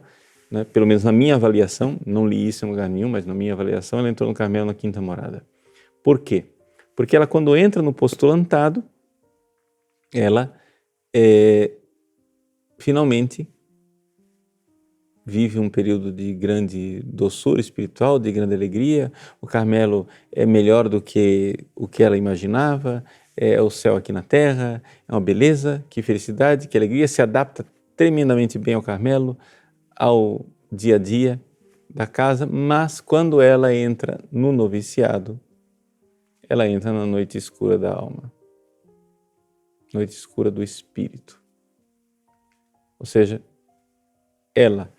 né, pelo menos na minha avaliação, não li isso em lugar nenhum, mas na minha avaliação, ela entrou no Carmelo na quinta morada. Por quê? Porque ela, quando entra no postulantado, ela finalmente vive um período de grande doçura espiritual, de grande alegria. O Carmelo é melhor do que o que ela imaginava, é o céu aqui na terra, é uma beleza, que felicidade, que alegria, se adapta tremendamente bem ao Carmelo, ao dia a dia da casa, mas quando ela entra no noviciado, ela entra na noite escura da alma, noite escura do espírito. Ou seja, ela,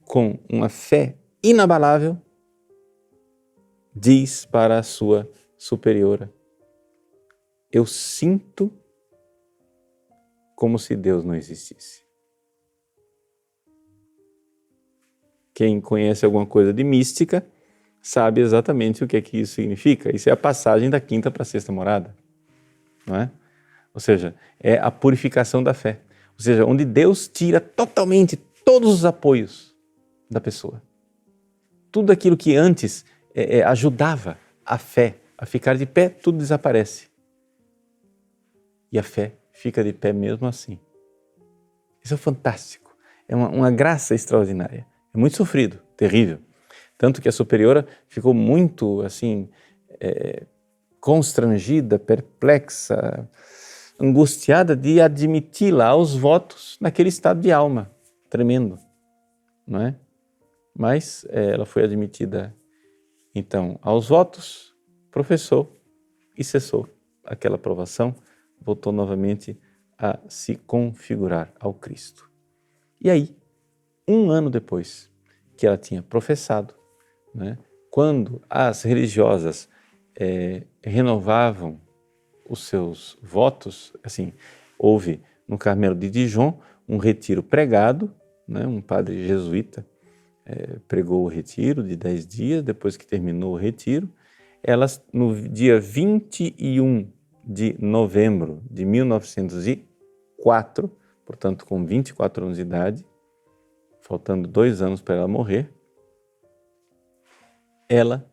com uma fé inabalável, diz para a sua superiora: eu sinto como se Deus não existisse. Quem conhece alguma coisa de mística sabe exatamente o que é que isso significa. Isso é a passagem da quinta para a sexta morada, não é? Ou seja, é a purificação da fé. Ou seja, onde Deus tira totalmente todos os apoios da pessoa. Tudo aquilo que antes ajudava a fé a ficar de pé, tudo desaparece. E a fé fica de pé mesmo assim. Isso é fantástico. É uma graça extraordinária. É muito sofrido, terrível. Tanto que a superiora ficou muito assim, constrangida, perplexa, angustiada de admiti-la aos votos naquele estado de alma tremendo, não é? Mas ela foi admitida, então, aos votos, professou e cessou aquela provação, voltou novamente a se configurar ao Cristo. E aí, um ano depois que ela tinha professado, né, quando as religiosas renovavam os seus votos, assim, houve no Carmelo de Dijon um retiro pregado, né, um padre jesuíta pregou o retiro de 10 dias, depois que terminou o retiro, elas, no dia 21 de novembro de 1904, portanto com 24 anos de idade, faltando 2 anos para ela morrer, ela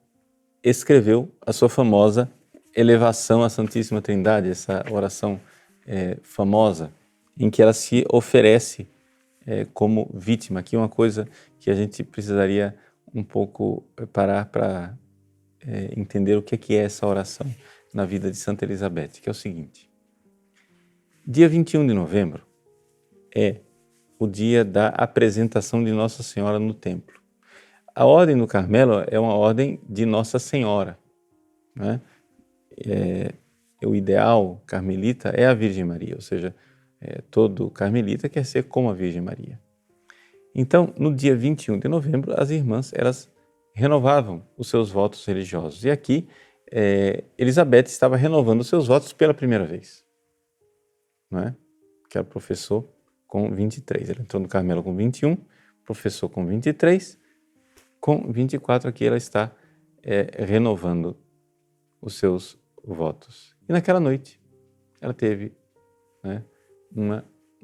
escreveu a sua famosa elevação à Santíssima Trindade, essa oração famosa, em que ela se oferece como vítima. Aqui uma coisa que a gente precisaria um pouco parar para entender o que é essa oração na vida de Santa Elizabeth, que é o seguinte: dia 21 de novembro é o dia da apresentação de Nossa Senhora no templo. A ordem do Carmelo é uma ordem de Nossa Senhora, né? O ideal carmelita é a Virgem Maria, ou seja, todo carmelita quer ser como a Virgem Maria. Então, no dia 21 de novembro, as irmãs, elas renovavam os seus votos religiosos. E aqui, Elizabeth estava renovando os seus votos pela primeira vez, não é? Que ela professou com 23. Ela entrou no Carmelo com 21, professou com 23, com 24 aqui ela está renovando os seus votos. E naquela noite, ela teve, né,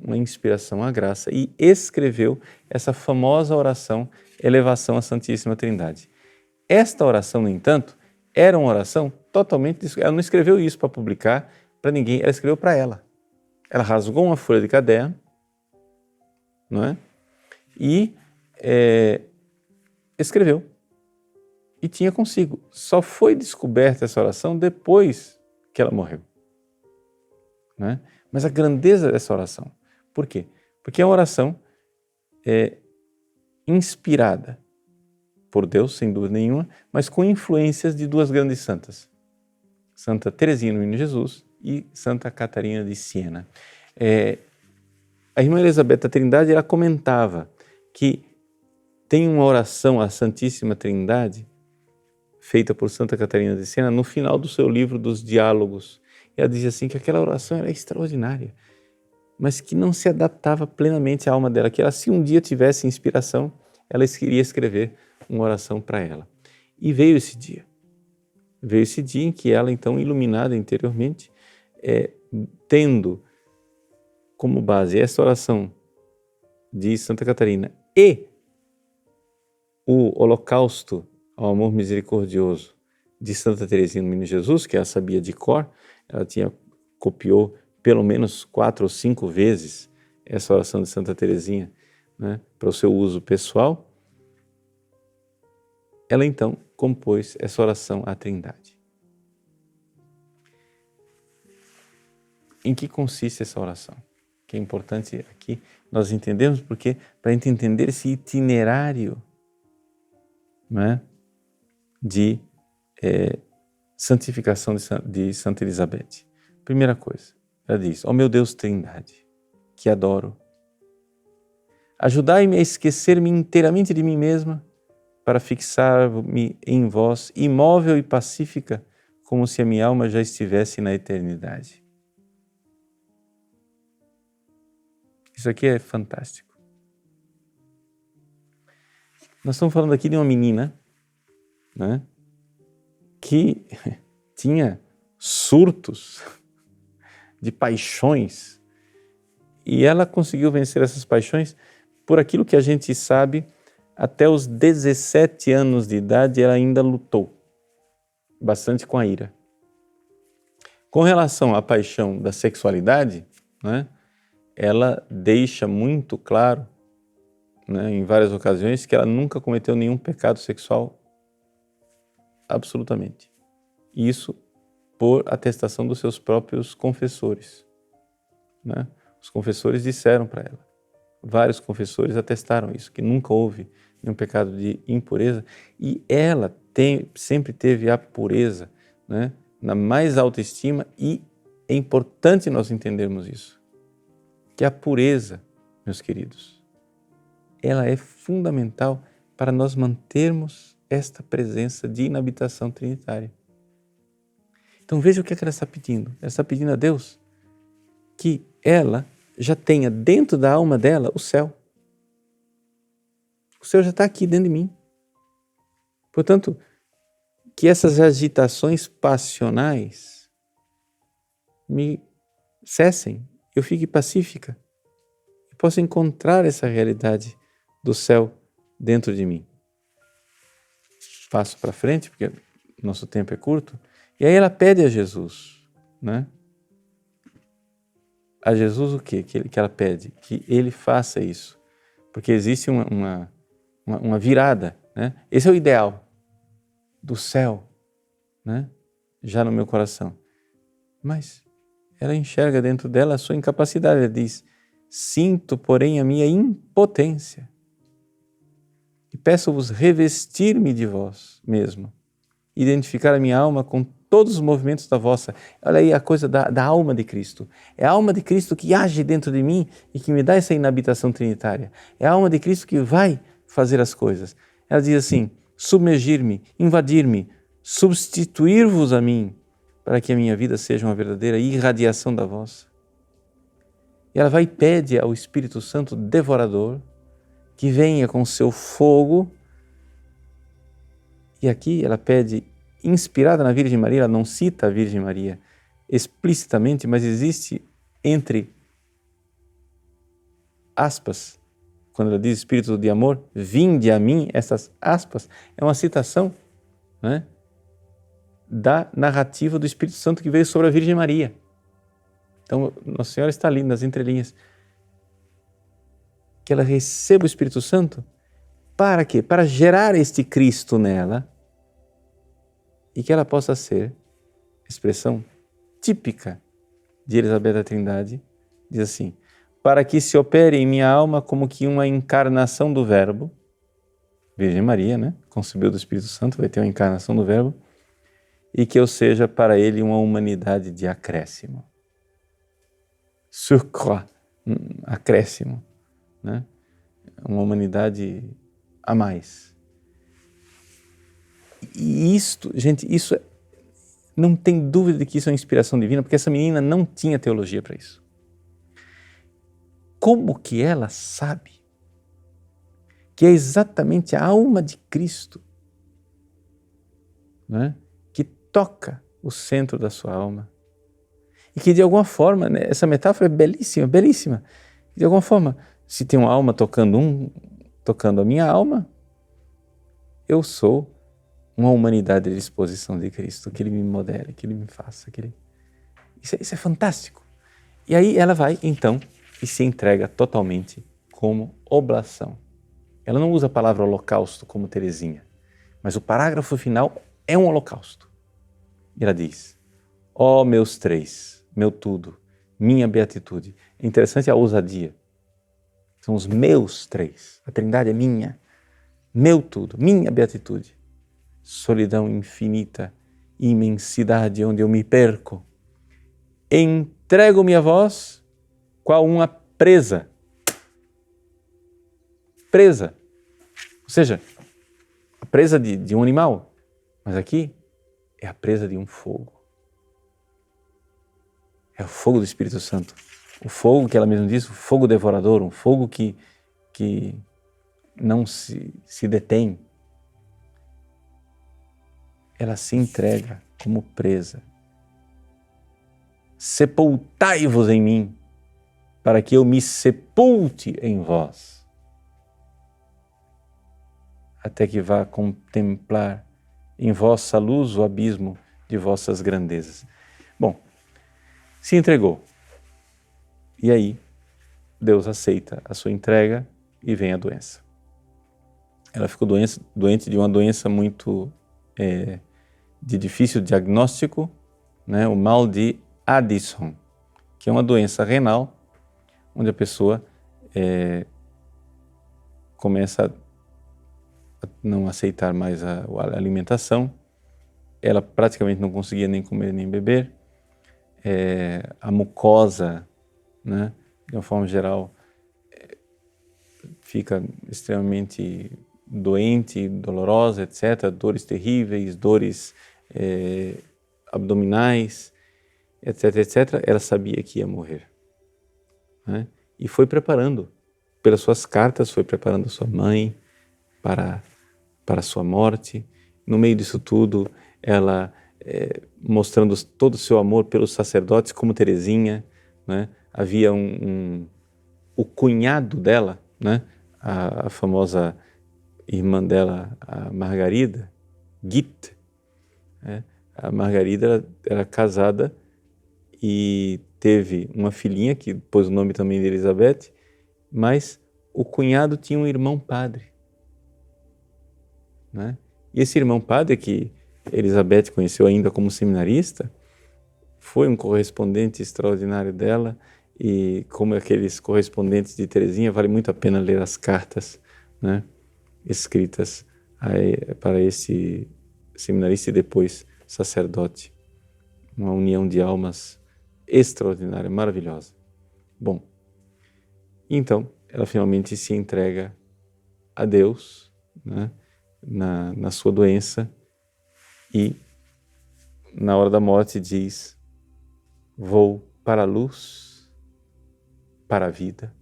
uma inspiração à graça e escreveu essa famosa oração, Elevação à Santíssima Trindade. Esta oração, no entanto, era uma oração totalmente... Ela não escreveu isso para publicar para ninguém, ela escreveu para ela. Ela rasgou uma folha de caderno, não é? E escreveu. E tinha consigo. Só foi descoberta essa oração depois que ela morreu. Não é? Mas a grandeza dessa oração. Por quê? Porque é uma oração inspirada por Deus, sem dúvida nenhuma, mas com influências de duas grandes santas. Santa Teresinha do Menino Jesus e Santa Catarina de Siena. A irmã Elizabeth da Trindade, ela comentava que tem uma oração à Santíssima Trindade feita por Santa Catarina de Siena no final do seu livro dos Diálogos. E ela dizia assim que aquela oração era extraordinária, mas que não se adaptava plenamente à alma dela, que ela, se um dia tivesse inspiração, ela queria escrever uma oração para ela. E veio esse dia. Veio esse dia em que ela, então, iluminada interiormente, tendo como base essa oração de Santa Catarina e o holocausto ao amor misericordioso de Santa Teresinha do Menino Jesus, que ela sabia de cor, ela copiou pelo menos 4 ou 5 vezes essa oração de Santa Teresinha, né, para o seu uso pessoal. Ela então compôs essa oração à Trindade. Em que consiste essa oração? Que é importante aqui nós entendemos, porque para a gente entender esse itinerário, né, de santificação de Santa Elizabeth. Primeira coisa, ela diz: ó meu Deus Trindade, que adoro, ajudai-me a esquecer-me inteiramente de mim mesma, para fixar-me em vós, imóvel e pacífica, como se a minha alma já estivesse na eternidade. Isso aqui é fantástico. Nós estamos falando aqui de uma menina, né, que tinha surtos de paixões, e ela conseguiu vencer essas paixões por aquilo que a gente sabe. Até os 17 anos de idade ela ainda lutou bastante com a ira. Com relação à paixão da sexualidade, né, ela deixa muito claro, né, em várias ocasiões, que ela nunca cometeu nenhum pecado sexual, absolutamente. Isso por atestação dos seus próprios confessores, né? Os confessores disseram para ela, vários confessores atestaram isso, que nunca houve nenhum pecado de impureza, e ela sempre teve a pureza, né, na mais alta estima, e é importante nós entendermos isso, que a pureza, meus queridos, ela é fundamental para nós mantermos esta presença de inabitação trinitária. Então veja o que ela está pedindo. Ela está pedindo a Deus que ela já tenha dentro da alma dela o céu. O céu já está aqui dentro de mim. Portanto, que essas agitações passionais me cessem, eu fique pacífica, eu possa encontrar essa realidade do céu dentro de mim. Passo para frente, porque nosso tempo é curto, e aí ela pede a Jesus, né? A Jesus o quê? Que ela pede? Que ele faça isso, porque existe uma virada, né? Esse é o ideal do céu, né, já no meu coração. Mas ela enxerga dentro dela a sua incapacidade. Ela diz: sinto, porém, a minha impotência e peço-vos revestir-me de vós mesmo, identificar a minha alma com todos os movimentos da vossa. Olha aí a coisa da alma de Cristo. É a alma de Cristo que age dentro de mim e que me dá essa inabitação trinitária. É a alma de Cristo que vai fazer as coisas. Ela diz assim: submergir-me, invadir-me, substituir-vos a mim, para que a minha vida seja uma verdadeira irradiação da vossa. E ela vai e pede ao Espírito Santo devorador que venha com seu fogo. E aqui ela pede, inspirada na Virgem Maria, ela não cita a Virgem Maria explicitamente, mas existe entre aspas, quando ela diz Espírito de amor, vinde a mim, essas aspas, é uma citação, né, da narrativa do Espírito Santo que veio sobre a Virgem Maria. Então, Nossa Senhora está ali nas entrelinhas. Que ela receba o Espírito Santo para quê? Para gerar este Cristo nela e que ela possa ser expressão típica de Elizabeth da Trindade. Diz assim, para que se opere em minha alma como que uma encarnação do Verbo, Virgem Maria, né? Concebeu do Espírito Santo, vai ter uma encarnação do Verbo, e que eu seja para ele uma humanidade de acréscimo. Surcroît, acréscimo, né? Uma humanidade a mais. E isto, gente, isso não tem dúvida de que isso é uma inspiração divina, porque essa menina não tinha teologia para isso. Como que ela sabe que é exatamente a alma de Cristo, né, que toca o centro da sua alma? E que de alguma forma, né, essa metáfora é belíssima, belíssima. De alguma forma, se tem uma alma tocando a minha alma, eu sou uma humanidade de disposição de Cristo, que Ele me modere, que Ele me faça. Isso é fantástico. E aí ela vai, então, e se entrega totalmente como oblação. Ela não usa a palavra holocausto como Teresinha, mas o parágrafo final é um holocausto. E ela diz, ó meus três, meu tudo, minha beatitude. É interessante a ousadia. São os meus três. A Trindade é minha, meu tudo, minha beatitude. Solidão infinita, imensidade onde eu me perco. Entrego-me a vós qual uma presa. Presa. Ou seja, a presa de um animal. Mas aqui é a presa de um fogo. É o fogo do Espírito Santo. O fogo que ela mesma diz, o fogo devorador, um fogo que não se detém. Ela se entrega como presa. Sepultai-vos em mim, para que eu me sepulte em vós, até que vá contemplar em vossa luz o abismo de vossas grandezas. Bom, se entregou. E aí, Deus aceita a sua entrega e vem a doença. Ela ficou doente de uma doença muito de difícil diagnóstico, né? O mal de Addison, que é uma doença renal, onde a pessoa começa a não aceitar mais a alimentação. Ela praticamente não conseguia nem comer nem beber. A mucosa, né, de uma forma geral, fica extremamente doente, dolorosa, etc. Dores terríveis, dores abdominais, etc, etc. Ela sabia que ia morrer, né? E foi preparando, pelas suas cartas, foi preparando sua mãe para a sua morte. No meio disso tudo, ela mostrando todo o seu amor pelos sacerdotes, como Teresinha, né? Havia o cunhado dela, né? A famosa irmã dela, a Margarida, Git, né? A Margarida era casada e teve uma filhinha, que pôs o nome também de Elizabeth, mas o cunhado tinha um irmão padre, né? E esse irmão padre, que Elizabeth conheceu ainda como seminarista, foi um correspondente extraordinário dela, e como aqueles correspondentes de Teresinha, vale muito a pena ler as cartas, né, escritas para esse seminarista e depois sacerdote. Uma união de almas extraordinária, maravilhosa. Bom, então ela finalmente se entrega a Deus, né, na sua doença, e na hora da morte diz: vou para a luz, para a vida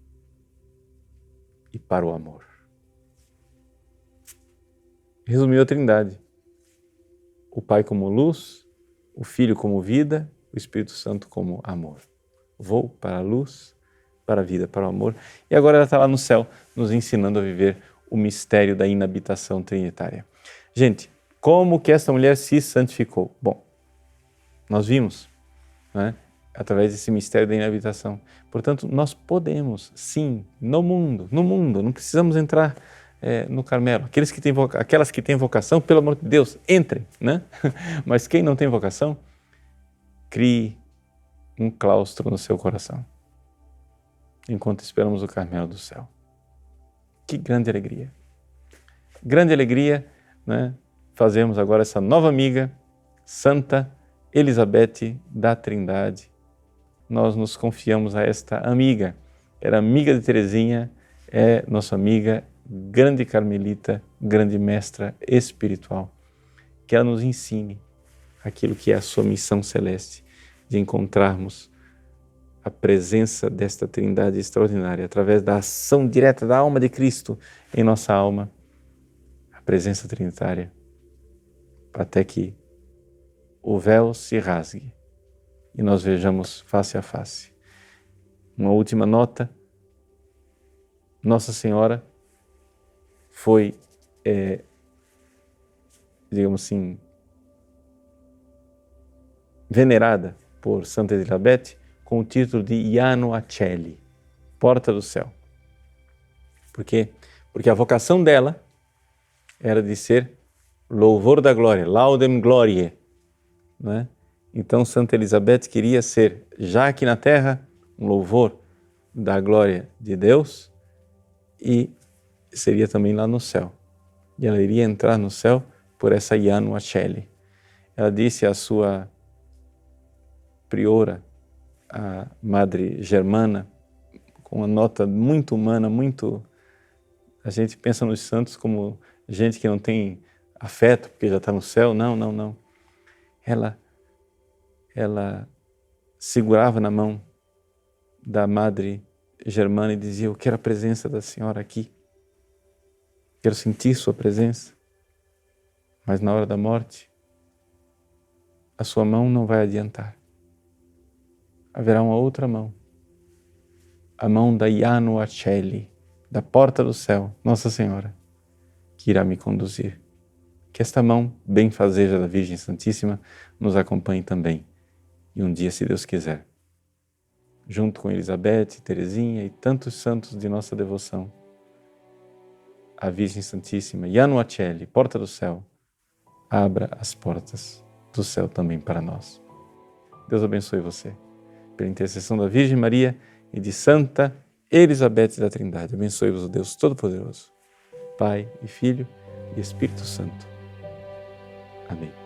e para o amor. Resumiu a Trindade: o Pai como luz, o Filho como vida, o Espírito Santo como amor. Vou para a luz, para a vida, para o amor. E agora ela está lá no céu, nos ensinando a viver o mistério da inabitação trinitária. Gente, como que essa mulher se santificou? Bom, nós vimos, né, através desse mistério da inabitação. Portanto, nós podemos, sim, no mundo, não precisamos entrar no Carmelo. Aquelas que têm vocação, pelo amor de Deus, entrem, né? Mas quem não tem vocação, crie um claustro no seu coração, enquanto esperamos o Carmelo do céu. Que grande alegria! Grande alegria, né? Fazemos agora essa nova amiga, Santa Elizabeth da Trindade. Nós nos confiamos a esta amiga. Era amiga de Teresinha, é nossa amiga, grande carmelita, grande mestra espiritual. Que ela nos ensine aquilo que é a sua missão celeste, de encontrarmos a presença desta Trindade extraordinária, através da ação direta da alma de Cristo em nossa alma, a presença trinitária, até que o véu se rasgue e nós vejamos face a face. Uma última nota: Nossa Senhora foi, digamos assim, venerada por Santa Elizabeth com o título de Iano Acelli, Porta do Céu. Por quê? Porque a vocação dela era de ser louvor da glória, laudem gloriae, né? Então Santa Elizabeth queria ser, já aqui na terra, um louvor da glória de Deus, e seria também lá no céu. E ela iria entrar no céu por essa Iano Acelli. Ela disse à sua priora, a Madre Germana, com uma nota muito humana, muito... A gente pensa nos santos como gente que não tem afeto porque já está no céu. Não. Ela segurava na mão da Madre Germana e dizia: eu quero a presença da Senhora aqui, quero sentir sua presença, mas na hora da morte a sua mão não vai adiantar. Haverá uma outra mão, a mão da Iano Acelli, da porta do céu, Nossa Senhora, que irá me conduzir. Que esta mão benfazeja da Virgem Santíssima nos acompanhe também. E um dia, se Deus quiser, junto com Elizabeth, Teresinha e tantos santos de nossa devoção, a Virgem Santíssima, Iano Acelli, porta do céu, abra as portas do céu também para nós. Deus abençoe você. Pela intercessão da Virgem Maria e de Santa Elizabeth da Trindade, abençoe-vos o Deus Todo-Poderoso, Pai e Filho e Espírito Santo. Amém.